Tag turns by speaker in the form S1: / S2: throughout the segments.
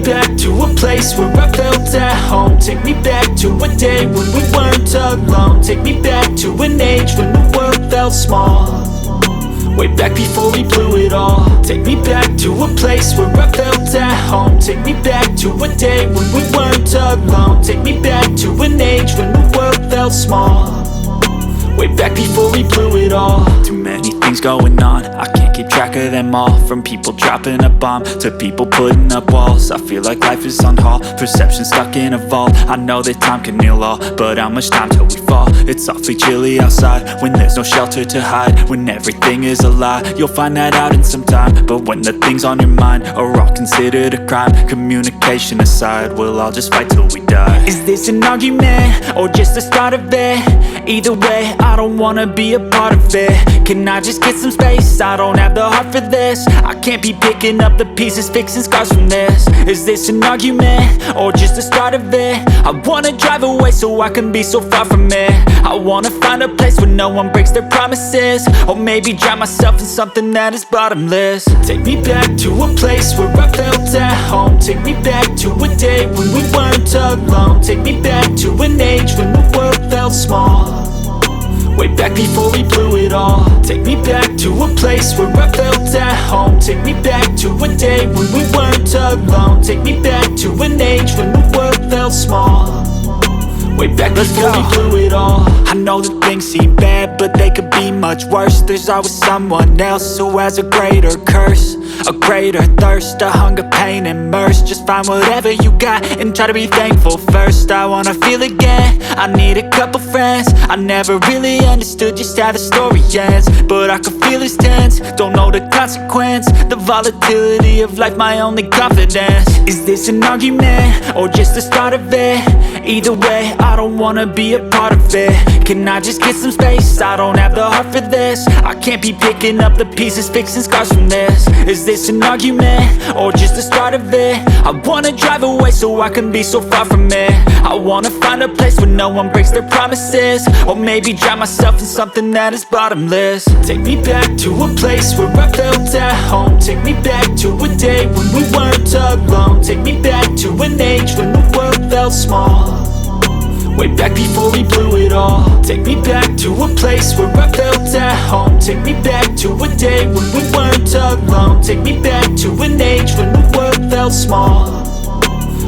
S1: back to a place where I felt at home. Take me back to a day when we weren't alone. Take me back to an age when the world felt small, way back before we blew it all. Take me back to a place where I felt at home. Take me back to a day when we weren't alone. Take me back to an age when the world felt small, way back before we blew it all. Too many things going on, I can't keep track of them all. From people dropping a bomb to people putting up walls. I feel like life is on hold, perception stuck in a vault. I know that time can heal all, but how much time till we fall? It's awfully chilly outside when there's no shelter to hide. When everything is a lie, you'll find that out in some time. But when the things on your mind are all considered a crime, communication aside, we'll all just fight till we die. Is this an argument or just the start of it? Either way, I don't wanna be a part of it. Can I just get some space? I don't have the heart for this. I can't be picking up the pieces, fixing scars from this. Is this an argument or just the start of it? I wanna drive away so I can be so far from it. I wanna find a place where no one breaks their promises, or maybe drown myself in something that is bottomless. Take me back to a place where I felt at home. Take me back to a day when we weren't alone. Take me back to an age when the world felt small, way back before we blew it all. Take me back to a place where I felt at home. Take me back to a day when we weren't alone. Take me back to an age when the world felt small, way back before we blew it all. I know that things seem bad, but they could be much worse. There's always someone else who has a greater curse, a greater thirst, a hunger, pain, immerse. Just find whatever you got and try to be thankful first. I wanna feel again, I need a couple friends. I never really understood just how the story ends, but I can feel it's tense, don't know the consequence. The volatility of life, my only confidence. Is this an argument or just the start of it? Either way, I don't wanna be a part of it. Can I just get some space? I don't have the heart for this. I can't be picking up the pieces, fixing scars from this. Is this an argument or just the start of it? I wanna drive away so I can be so far from it. I wanna find a place where no one breaks their promises, or maybe drown myself in something that is bottomless. Take me back to a place where I felt at home. Take me back to a day when we weren't alone. Take me back to an age when the world felt small, way back before we blew it all. Take me back to a place where I felt at home. Take me back to a day when we weren't alone. Take me back to an age when the world felt small,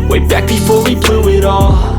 S1: way back before we blew it all.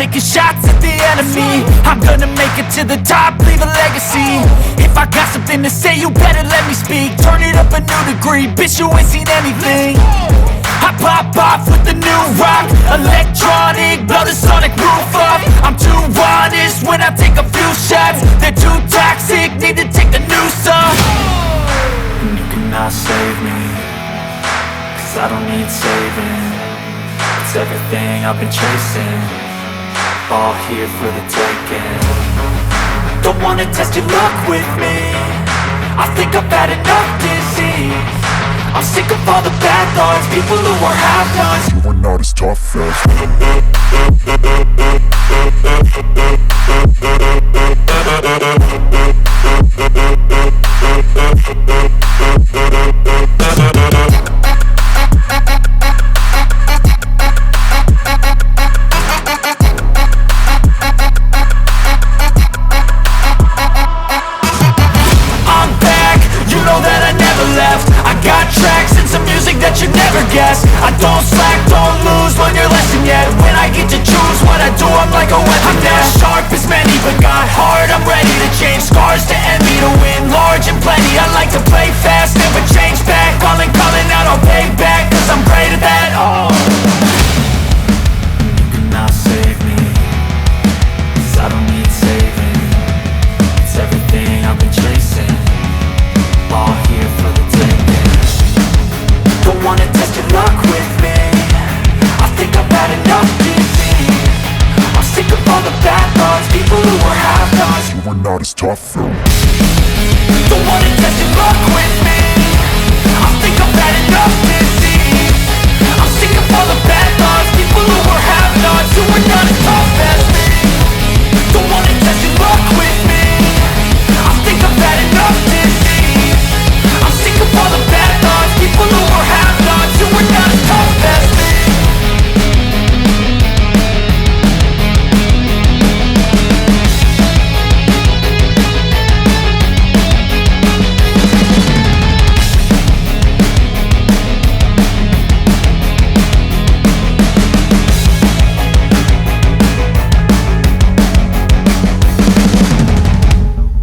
S1: taking shots at the enemy. I'm gonna make it to the top, leave a legacy. If I got something to say, you better let me speak. Turn it up a new degree, bitch, you ain't seen anything. I pop off with the new rock, electronic, blow the sonic roof up. I'm too honest when I take a few shots. They're too toxic, need to take the noose off. And you cannot save me, cause I don't need saving. It's everything I've been chasing, all here for the taking. Don't wanna test your luck with me, I think I've had enough disease. I'm sick of all the bad thoughts, people who are half-nots. You are not as tough as I don't slack, don't lose, learn your lesson yet. When I get to choose what I do, I'm like a weapon. I'm not sharp as many, but got hard, I'm ready to change. Scars to envy, to win large and plenty. I like to play fast, never change back. Calling out, I'll pay back, cause I'm great at that. Oh, you cannot save me, cause I don't need saving. It's everything I've been chasing, all here for the taking. Don't wanna test your luck with me, I think I've had enough disease. I'm sick of all the bad thoughts, people who are half-nots. You are not as tough though. Don't wanna test your luck with me, I think I've had enough disease. I'm sick of all the bad thoughts, people who are half-nots. You are not as tough.